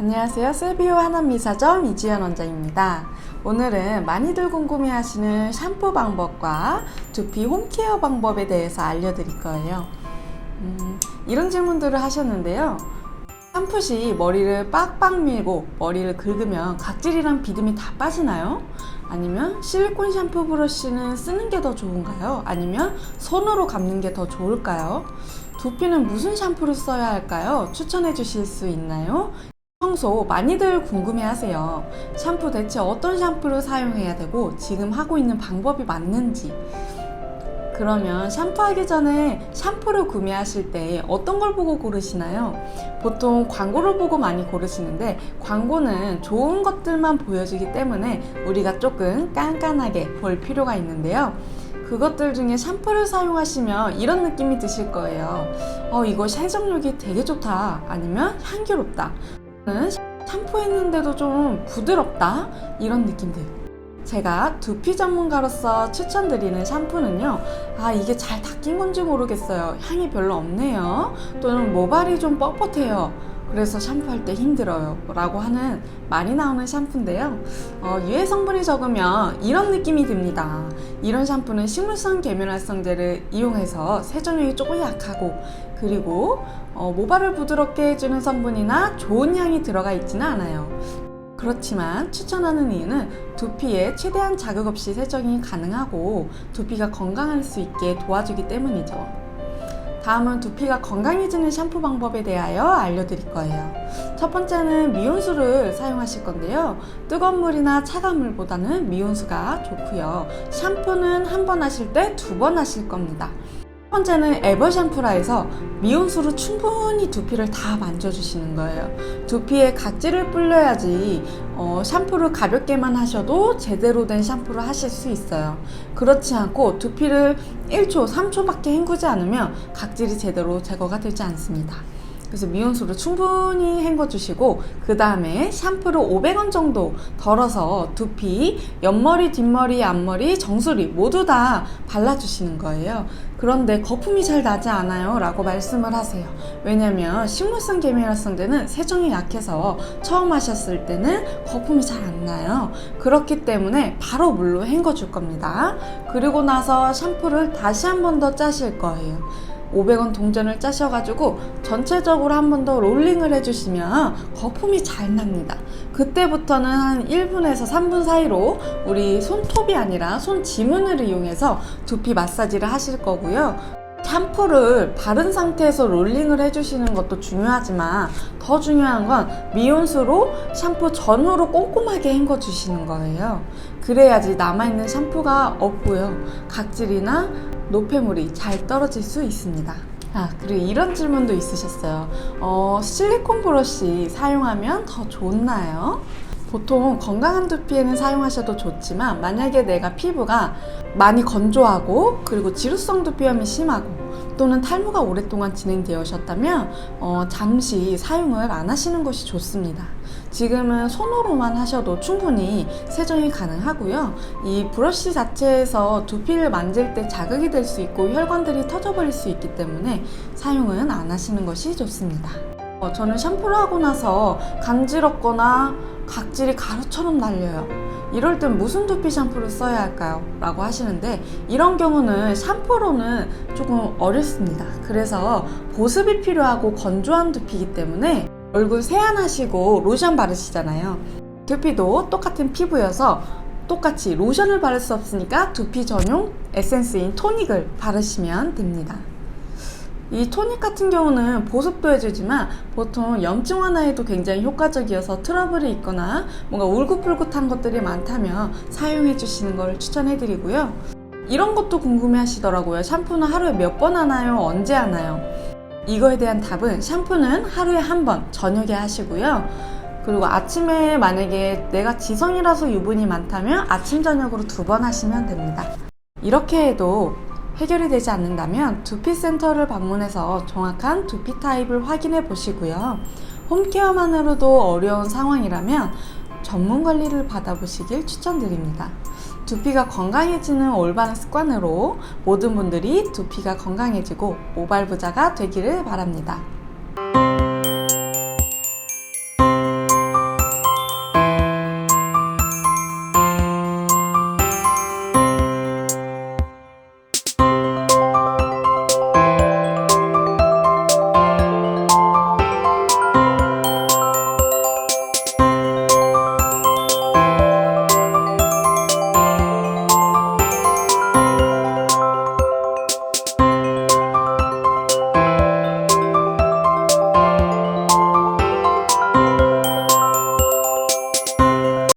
안녕하세요. 셀비오 하남미사점 이지연 원장입니다. 오늘은 많이들 궁금해하시는 샴푸 방법과 두피 홈케어 방법에 대해서 알려드릴 거예요. 이런 질문들을 하셨는데요. 샴푸 시 머리를 빡빡 밀고 머리를 긁으면 각질이랑 비듬이 다 빠지나요? 아니면 실리콘 샴푸 브러쉬는 쓰는 게 더 좋은가요? 아니면 손으로 감는 게 더 좋을까요? 두피는 무슨 샴푸를 써야 할까요? 추천해 주실 수 있나요? 평소 많이들 궁금해하세요. 샴푸 대체 어떤 샴푸를 사용해야 되고 지금 하고 있는 방법이 맞는지. 그러면 샴푸하기 전에 샴푸를 구매하실 때 어떤 걸 보고 고르시나요? 보통 광고를 보고 많이 고르시는데 광고는 좋은 것들만 보여주기 때문에 우리가 조금 깐깐하게 볼 필요가 있는데요. 그것들 중에 샴푸를 사용하시면 이런 느낌이 드실 거예요. 이거 세정력이 되게 좋다. 아니면 향기롭다. 샴푸했는데도 좀 부드럽다. 이런 느낌들. 제가 두피 전문가로서 추천드리는 샴푸는요, 이게 잘 닦인 건지 모르겠어요. 향이 별로 없네요. 또는 모발이 좀 뻣뻣해요. 그래서 샴푸할 때 힘들어요. 라고 하는 많이 나오는 샴푸인데요. 유해 성분이 적으면 이런 느낌이 듭니다. 이런 샴푸는 식물성 계면활성제를 이용해서 세정력이 조금 약하고, 그리고 모발을 부드럽게 해주는 성분이나 좋은 향이 들어가 있지는 않아요. 그렇지만 추천하는 이유는 두피에 최대한 자극 없이 세정이 가능하고 두피가 건강할 수 있게 도와주기 때문이죠. 다음은 두피가 건강해지는 샴푸 방법에 대하여 알려드릴 거예요. 첫 번째는 미온수를 사용하실 건데요. 뜨거운 물이나 차가운 물보다는 미온수가 좋고요. 샴푸는 한 번 하실 때 2번 하실 겁니다. 첫 번째는 에버 샴푸라 해서 미온수로 충분히 두피를 다 만져주시는 거예요. 두피에 각질을 불려야지 샴푸를 가볍게만 하셔도 제대로 된 샴푸를 하실 수 있어요. 그렇지 않고 두피를 1초, 3초밖에 헹구지 않으면 각질이 제대로 제거가 되지 않습니다. 그래서 미온수로 충분히 헹궈주시고 그 다음에 샴푸를 500원 정도 덜어서 두피, 옆머리, 뒷머리, 앞머리, 정수리 모두 다 발라주시는 거예요. 그런데 거품이 잘 나지 않아요 라고 말씀을 하세요. 왜냐면 식물성 계면활성제는 세정이 약해서 처음 하셨을 때는 거품이 잘 안 나요. 그렇기 때문에 바로 물로 헹궈줄 겁니다. 그리고 나서 샴푸를 다시 한 번 더 짜실 거예요. 500원 동전을 짜셔가지고 전체적으로 한 번 더 롤링을 해주시면 거품이 잘 납니다. 그때부터는 한 1분에서 3분 사이로 우리 손톱이 아니라 손지문을 이용해서 두피 마사지를 하실 거고요. 샴푸를 바른 상태에서 롤링을 해주시는 것도 중요하지만 더 중요한 건 미온수로 샴푸 전후로 꼼꼼하게 헹궈 주시는 거예요. 그래야지 남아있는 샴푸가 없고요. 각질이나 노폐물이 잘 떨어질 수 있습니다. 그리고 이런 질문도 있으셨어요. 실리콘 브러쉬 사용하면 더 좋나요? 보통 건강한 두피에는 사용하셔도 좋지만 만약에 내가 피부가 많이 건조하고 그리고 지루성 두피염이 심하고 또는 탈모가 오랫동안 진행되셨다면 잠시 사용을 안 하시는 것이 좋습니다. 지금은 손으로만 하셔도 충분히 세정이 가능하고요. 이 브러쉬 자체에서 두피를 만질 때 자극이 될 수 있고 혈관들이 터져버릴 수 있기 때문에 사용은 안 하시는 것이 좋습니다. 저는 샴푸를 하고 나서 간지럽거나 각질이 가루처럼 날려요. 이럴 땐 무슨 두피 샴푸를 써야 할까요? 라고 하시는데 이런 경우는 샴푸로는 조금 어렵습니다. 그래서 보습이 필요하고 건조한 두피이기 때문에 얼굴 세안하시고 로션 바르시잖아요. 두피도 똑같은 피부여서 똑같이 로션을 바를 수 없으니까 두피 전용 에센스인 토닉을 바르시면 됩니다. 이 토닉 같은 경우는 보습도 해주지만 보통 염증 완화에도 굉장히 효과적이어서 트러블이 있거나 뭔가 울긋불긋한 것들이 많다면 사용해 주시는 걸 추천해 드리고요. 이런 것도 궁금해 하시더라고요. 샴푸는 하루에 몇 번 하나요? 언제 하나요? 이거에 대한 답은 샴푸는 하루에 한 번 저녁에 하시고요. 그리고 아침에 만약에 내가 지성이라서 유분이 많다면 아침 저녁으로 2번 하시면 됩니다. 이렇게 해도 해결이 되지 않는다면 두피센터를 방문해서 정확한 두피 타입을 확인해 보시고요. 홈케어만으로도 어려운 상황이라면 전문 관리를 받아보시길 추천드립니다. 두피가 건강해지는 올바른 습관으로 모든 분들이 두피가 건강해지고 모발 부자가 되기를 바랍니다.